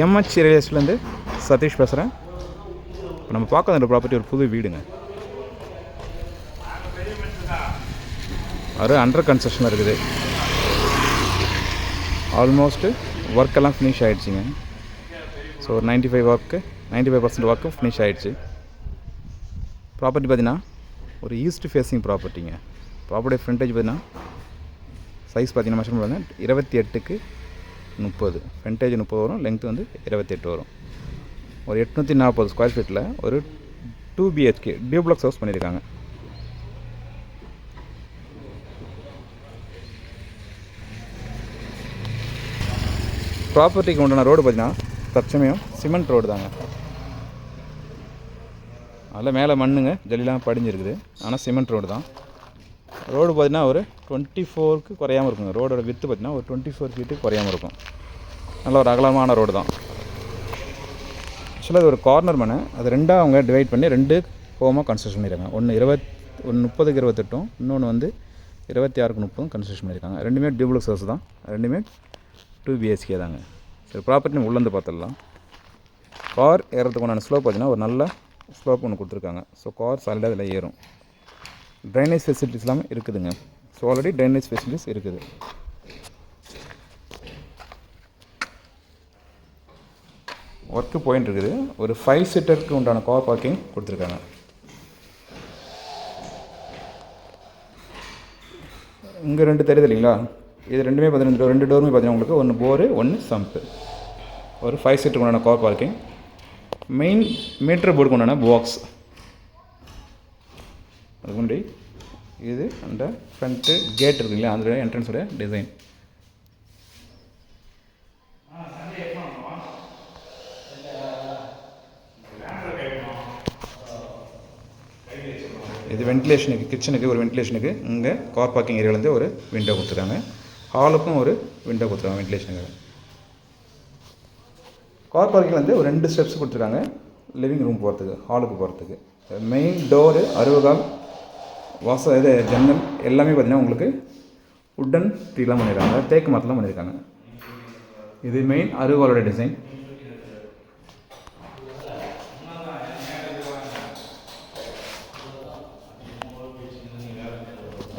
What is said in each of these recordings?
MH real எஸ்டேட்லேருந்து Satish பேசுகிறேன். இப்போ நம்ம பார்க்க அந்த ப்ராப்பர்ட்டி ஒரு புது வீடுங்க. அது அண்டர் கன்ஸ்ட்ரக்ஷன் இருக்குது. ஆல்மோஸ்ட்டு ஒர்க்கெல்லாம் ஃபினிஷ் ஆகிடுச்சிங்க. ஸோ ஒரு 95% ஒர்க்கு ஃபினிஷ் ஆகிடுச்சு. ப்ராப்பர்ட்டி பார்த்திங்கன்னா ஒரு ஈஸ்ட் ஃபேஸிங் ப்ராப்பர்ட்டிங்க. ப்ராப்பர்ட்டி ஃப்ரண்டேஜ் பார்த்திங்கன்னா சைஸ் பார்த்திங்கன்னா மெஷர் பண்ணுவாங்க 28க்கு 30. ஃப்ரண்டேஜ் 30 வரும், லென்த் வந்து 28 வரும். ஒரு 840 ஸ்கொயர் ஃபீட்டில் ஒரு 2 BHK டியூப்ளக்ஸ் ஹவுஸ் பண்ணியிருக்காங்க. ப்ராப்பர்ட்டிக்கு உண்டான ரோடு பார்த்திங்கன்னா தற்சமயம் சிமெண்ட் ரோடு தாங்க. அதில் மேலே மண்ணுங்க ஜல்லிலாம் படிஞ்சிருக்குது. ஆனால் சிமெண்ட் ரோடு தான். ரோடு பார்த்திங்கன்னா ஒரு 24க்கு குறையாமல் இருக்குங்க. ரோடோட வித்து பார்த்திங்கன்னா ஒரு 24 ஃபீட்டுக்கு குறையாமல் இருக்கும். நல்ல ஒரு அகலமான ரோடு தான். ஆக்சுவலாக அது ஒரு கார்னர் மனை. அது ரெண்டாக அவங்க டிவைட் பண்ணி 2 ஹோமாக கன்ஸ்ட்ரக்ஷன் பண்ணியிருக்காங்க. ஒன்று 30க்கு 28, இன்னொன்று வந்து 26க்கு 30 கன்ஸ்ட்ரக்ஷன் பண்ணியிருக்காங்க. ரெண்டுமே டியூப்ளக்ஸ் ஹவுஸ் தான். ரெண்டுமே 2 BHK தாங்க. சரி, ப்ராப்பர்ட்டி உள்ளேருந்து பார்த்துடலாம். கார் ஏறதுக்கு உண்டான ஸ்லோப் பார்த்திங்கன்னா ஒரு நல்ல ஸ்லோப் ஒன்று கொடுத்துருக்காங்க. ஸோ கார் சாலிடாக இதில் ஏறும். ட்ரைனேஜ் ஃபெசிலிட்டிஸ் எல்லாமே இருக்குதுங்க. ஸோ ஆல்ரெடி ட்ரைனேஜ் ஃபெசிலிட்டிஸ் இருக்குது. ஒர்க்கு போயின்னு இருக்குது. ஒரு 5 சீட்டருக்கு உண்டான கார் பார்க்கிங் கொடுத்துருக்காங்க. இங்கே 2 தெரியுது இல்லைங்களா? இது ரெண்டுமே பார்த்தீங்கன்னா 2 டோருமே பார்த்தீங்கன்னா உங்களுக்கு ஒன்று போரு, ஒன்று சம்ப்பு. ஒரு 5 சீட்டருக்கு உண்டான கார் பார்க்கிங். மெயின் மீட்டர் போர்டுக்கு உண்டான பாக்ஸ். அதுக்கு முன்னாடி இது அந்த ஃப்ரண்ட்டு கேட் இருக்குங்களா, அந்த என்ட்ரன்ஸோட டிசைன். இது வென்டிலேஷனுக்கு, கிச்சனுக்கு ஒரு வென்டிலேஷனுக்கு இங்கே கார் பார்க்கிங் ஏரியாவிலேருந்து ஒரு விண்டோ கொடுத்துருக்காங்க. ஹாலுக்கும் ஒரு விண்டோ கொடுத்துருக்காங்க வென்டிலேஷனுக்கு. கார் பார்க்கிங்லேருந்து ஒரு 2 ஸ்டெப்ஸ் கொடுத்துருக்காங்க லிவிங் ரூம் போகிறதுக்கு, ஹாலுக்கு போகிறதுக்கு. மெயின் டோரு, அறுபகால் வாசல், இது ஜன்னல் எல்லாமே பார்த்திங்கன்னா உங்களுக்கு உட்டன் ட்ரீலாம் பண்ணியிருக்காங்க, தேக்கு மரத்தெலாம் பண்ணியிருக்காங்க. இது மெயின் அறுபகாலோட டிசைன்.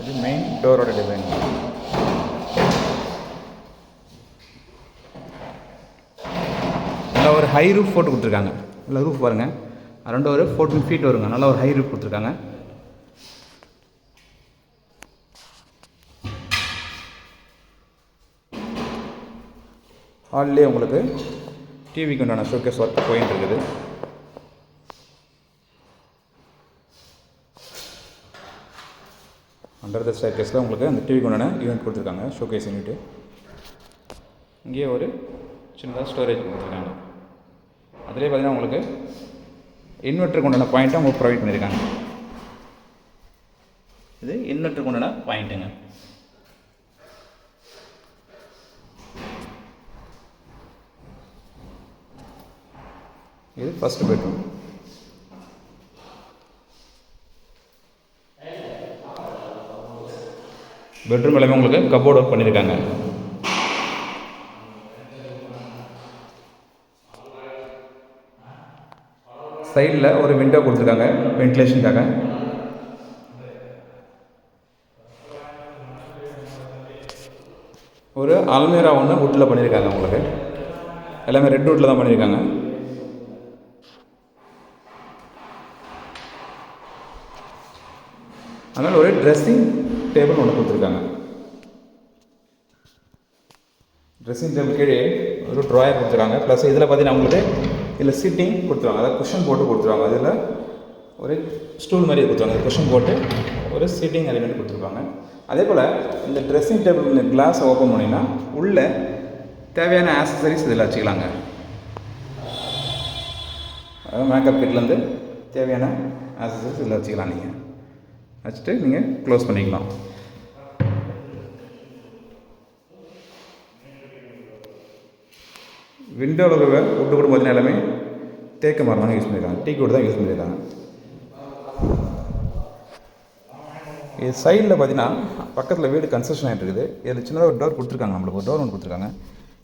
இது மெயின் டோரோட டிசைன். நல்லா ஒரு ஹை ரூஃப் போட்டு கொடுத்துருக்காங்க. நல்லா ரூஃப் பாருங்கள், அரௌண்ட் ஒரு 14 ஃபீட் வருங்க. நல்லா ஒரு ஹை ரூஃப் கொடுத்துருக்காங்க. ஹால்லேயே உங்களுக்கு டிவிக்கு உண்டான ஷோகேஸ் ஒர்க் போயின்னு இருக்குது. அண்டர் த ஸ்டேர்கேஸில் உங்களுக்கு அந்த டிவிக்கு உண்டான யூனிட் கொடுத்துருக்காங்க, ஷோகேஸ் யூனிட்டு. இங்கேயே ஒரு சின்னதாக ஸ்டோரேஜ் கொடுத்துருக்காங்க. அதிலே பார்த்திங்கன்னா உங்களுக்கு இன்வெர்ட்டருக்கு உண்டான பாயிண்ட்டை உங்களுக்கு ப்ரொவைட் பண்ணியிருக்காங்க. இது இன்வெர்ட்டருக்கு உண்டான பாயிண்ட்டுங்க. இது ஃபஸ்ட்டு பெட்ரூம். பெட்ரூம் எல்லாமே உங்களுக்கு கபோர்ட் ஒர்க் பண்ணியிருக்காங்க. சைடில் ஒரு விண்டோ கொடுத்துருக்காங்க வென்டிலேஷனுக்காக. ஒரு அல்மேரா ஒன்று வுட்டில் பண்ணியிருக்காங்க. உங்களுக்கு எல்லாமே ரெட் வுட்டில் தான் பண்ணியிருக்காங்க. அதனால் ஒரு ட்ரெஸ்ஸிங் டேபிள் ஒன்று கொடுத்துருக்காங்க. ட்ரெஸ்ஸிங் டேபிள் கீழே ஒரு ட்ராயர் கொடுத்துருக்காங்க. ப்ளஸ் இதில் பார்த்தீங்கன்னா உங்களுக்கு இதில் சீட்டிங் கொடுத்துருவாங்க, அதாவது குஷன் போட்டு கொடுத்துருவாங்க. அதில் ஒரு ஸ்டூல் மாதிரி கொடுத்துருவாங்க, குஷன் போட்டு ஒரு சீட்டிங் எலிமெண்ட் கொடுத்துருப்பாங்க. அதே போல் இந்த ட்ரெஸ்ஸிங் டேபிள் கிளாஸ் ஓப்பன் பண்ணிங்கன்னா உள்ளே தேவையான ஆக்சசரிஸ் இதில் வச்சுக்கலாங்க. அதாவது மேக்கப் கிட்லேருந்து தேவையான ஆக்சசரிஸ் இதில் வச்சுக்கலாம். நீங்கள் வச்சுட்டு நீங்கள் க்ளோஸ் பண்ணிக்கலாம். விண்டோவில் இருக்கிற வுட்டு கூட பார்த்தீங்கன்னா எல்லாமே தேக்கு மரம் தான் யூஸ் பண்ணியிருக்காங்க, டீ கூட தான் யூஸ் பண்ணியிருக்காங்க. இது சைடில் பார்த்தீங்கன்னா பக்கத்தில் வீடு கன்ஸ்ட்ரக்ஷன் ஆகிட்டு இருக்குது. இதில் சின்னதாக ஒரு டோர் கொடுத்துருக்காங்க, நம்மளுக்கு ஒரு டோர் ஒன்று கொடுத்துருக்காங்க.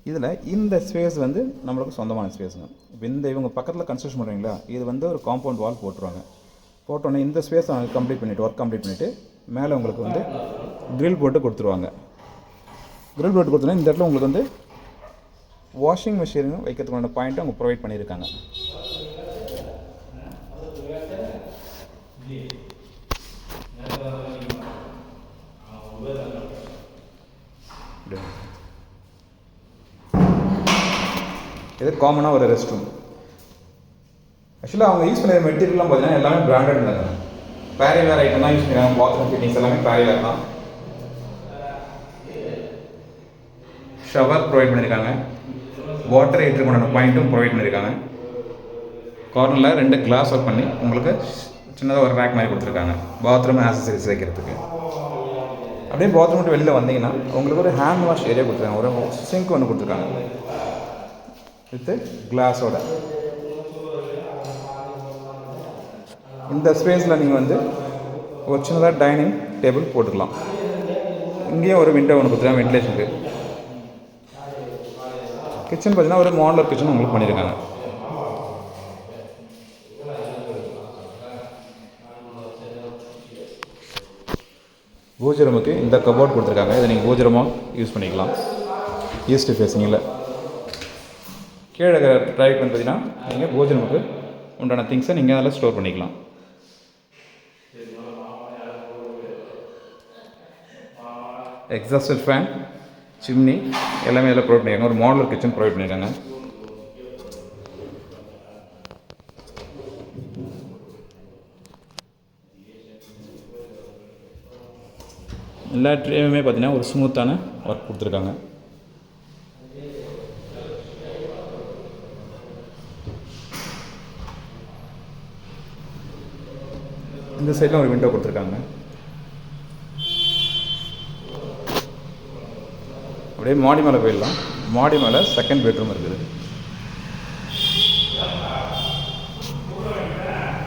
இதில் இந்த ஸ்பேஸ் வந்து நம்மளுக்கு சொந்தமான ஸ்பேஸுங்க. இப்போ இவங்க பக்கத்தில் கன்ஸ்ட்ரக்ஷன் பண்ணுறீங்களா, இது வந்து ஒரு காம்பவுண்ட் வால் போட்டுருவாங்க. போட்டோன்னே இந்த ஸ்பேஸை கம்ப்ளீட் பண்ணிவிட்டு ஒர்க் கம்ப்ளீட் பண்ணிவிட்டு மேலே உங்களுக்கு வந்து க்ரில் போட்டு கொடுத்துருவாங்க. க்ரில் போட்டு கொடுத்தோன்னா இந்த இடத்துல உங்களுக்கு வந்து வாஷிங் மிஷின் வைக்கிறதுக்கான பாயிண்ட்டு அவங்க ப்ரொவைட் பண்ணியிருக்காங்க. இது காமனாக ஒரு ரெஸ்ட் ரூம். ஆக்சுவலாக அவங்க யூஸ் பண்ணுற மெட்டீரியல்லாம் பார்த்தீங்கன்னா எல்லாமே பிராண்டட் இருந்தாங்க. பேரிவேர் ஐட்டம் தான் யூஸ் பண்ணிருக்காங்க. பாத்ரூம் ஃபிட்டிங்ஸ் எல்லாமே பேரிவேர் தான். ஷவர் ப்ரொவைட் பண்ணியிருக்காங்க. வாட்டர் ஹீட்டருக்கான பாயிண்ட்டும் ப்ரொவைட் பண்ணியிருக்காங்க. கார்னரில் 2 கிளாஸ் ஒர்க் பண்ணி உங்களுக்கு சின்னதாக ஒரு ரேக் மாதிரி கொடுத்துருக்காங்க பாத்ரூம் ஆக்சசரிஸ் வைக்கிறதுக்கு. அப்படியே பாத்ரூம் விட்டு வெளியில் வந்தீங்கன்னா உங்களுக்கு ஒரு ஹேண்ட் வாஷ் ஏரியா கொடுத்துருக்காங்க. ஒரு சிங்க் ஒன்று கொடுத்துருக்காங்க வித்து கிளாஸோட. இந்த ஸ்பேஸில் நீங்கள் வந்து ஒரு சின்னதாக டைனிங் டேபிள் போட்டுக்கலாம். இங்கேயும் ஒரு விண்டோ ஒன்று கொடுத்துருக்காங்க வென்டிலேஷனுக்கு. கிச்சன் பார்த்தீங்கன்னா ஒரு மாடலர் கிச்சன் உங்களுக்கு பண்ணியிருக்காங்க. பூஜை ரூமுக்கு இந்த கபோர்ட் கொடுத்துருக்காங்க. இதை நீங்கள் பூஜை ரூமாக யூஸ் பண்ணிக்கலாம். ஈஸ்ட் ஃபேஸிங்கில் கீழே இருக்கிற ட்ரைவ் பண்ணி பார்த்தீங்கன்னா நீங்கள் பூஜை ரூமுக்கு உண்டான திங்ஸை நீங்கள் அதில் ஸ்டோர் பண்ணிக்கலாம். எக்ஸாஸ்டர் ஃபேன், சிம்னி எல்லாமே இதில் ப்ரொவைட் பண்ணியிருக்காங்க. ஒரு மாடலர் கிச்சன் ப்ரொவைட் பண்ணியிருக்காங்க. எல்லா ட்ரேவுமே பார்த்தீங்கன்னா ஒரு ஸ்மூத்தான ஒர்க் கொடுத்துருக்காங்க. இந்த சைடில் ஒரு விண்டோ கொடுத்துருக்காங்க. அப்படியே மாடி மேலே போயிடலாம். மாடி மேலே செகண்ட் பெட்ரூம் இருக்குது.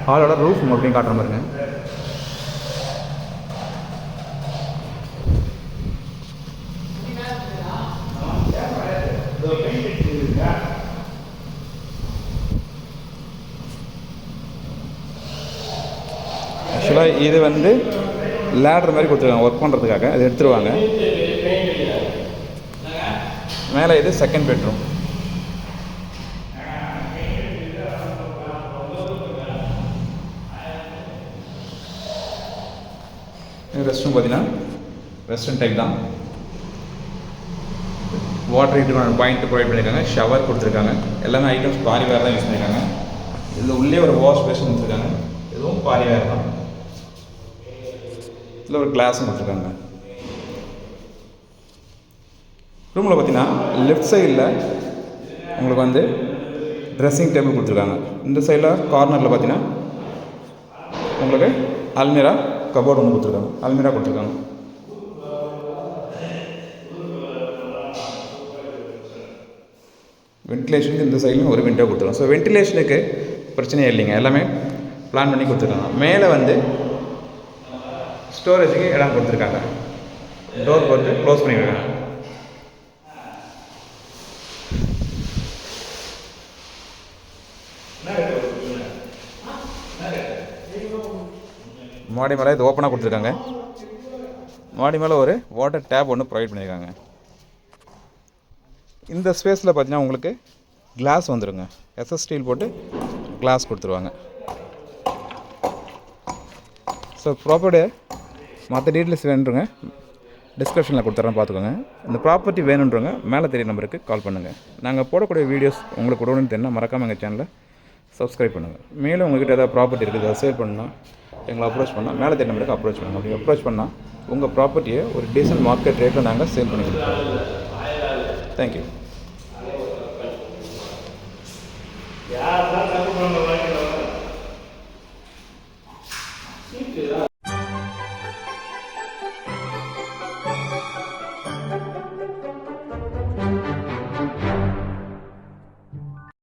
ஹாலோட ரூஃப் மறுபடியும் காட்டுற மாதிரிங்க. ஆக்சுவலாக இது வந்து லேடர் மாதிரி கொடுத்துருக்காங்க ஒர்க் பண்ணுறதுக்காக. அது எடுத்துருவாங்க. மேலே இது செகண்ட் பெட்ரூம். ரெஸ்ட் ரூம் பார்த்தீங்கன்னா வெஸ்டர்ன் டைப் தான். வாட்டர் ஹீட்டர் பாயிண்ட் ப்ரொவைட் பண்ணியிருக்காங்க. ஷவர் கொடுத்துருக்காங்க. எல்லாமே ஐட்டம்ஸ் பாரி வேறு தான் யூஸ் பண்ணியிருக்காங்க. இதில் உள்ளே ஒரு வாஷ் பேஷன் கொடுத்துருக்காங்க. இதுவும் பாரி வேறு தான். இதில் ஒரு கிளாஸும் கொடுத்துருக்காங்க. ரூமில் பார்த்தீங்கன்னா லெஃப்ட் சைடில் உங்களுக்கு வந்து ட்ரெஸ்ஸிங் டேபிள் கொடுத்துருக்காங்க. இந்த சைடில் கார்னரில் பார்த்தீங்கன்னா உங்களுக்கு அல்மிரா கபோர்டு ஒன்று கொடுத்துருக்காங்க. அல்மிரா கொடுத்துருக்காங்க. வென்டிலேஷனுக்கு இந்த சைட்லையும் ஒரு விண்டோ கொடுத்துருக்காங்க. ஸோ வென்டிலேஷனுக்கு பிரச்சனையே இல்லைங்க. எல்லாமே பிளான் பண்ணி கொடுத்துருக்காங்க. மேலே வந்து ஸ்டோரேஜுக்கு இடம் கொடுத்துருக்காங்க. டோர் போட்டு க்ளோஸ் பண்ணியிருக்காங்க. மாடி மேலே இது ஓப்பனாக கொடுத்துருக்காங்க. மாடி மேலே ஒரு வாட்டர் டேப் ஒன்று ப்ரொவைட் பண்ணியிருக்காங்க. இந்த ஸ்பேஸில் பார்த்தீங்கன்னா உங்களுக்கு கிளாஸ் வந்துடுங்க. எஸ்எஸ் ஸ்டீல் போட்டு கிளாஸ் கொடுத்துருவாங்க. ஸோ ப்ராப்பர்ட்டியை மற்ற டீட்டெயில்ஸ் வேணுன்றங்க டிஸ்கிரிப்ஷனில் கொடுத்துட்றேன், பார்த்துக்கோங்க. இந்த ப்ராப்பர்ட்டி வேணுன்றவங்க மேலே தெரிய நம்பருக்கு கால் பண்ணுங்கள். நாங்கள் போடக்கூடிய வீடியோஸ் உங்களுக்கு உடனே தெரியும். மறக்காமல் எங்கள் சேனலை சப்ஸ்கிரைப் பண்ணுங்கள். மேலும் உங்கள்கிட்ட ஏதாவது ப்ராப்பர்ட்டி இருக்குது, அதை சேல் பண்ணால் எங்களை அப்ரோச் பண்ணால் மேலே தெரிய நம்பருக்கு அப்ரோச் பண்ணுங்கள். அப்படி அப்ரோச் பண்ணால் உங்கள் ப்ராப்பர்ட்டியை ஒரு டீசன்ட் மார்க்கெட் ரேட்டில் நாங்கள் சேல் பண்ணி கொடுப்போம். தேங்க்யூ.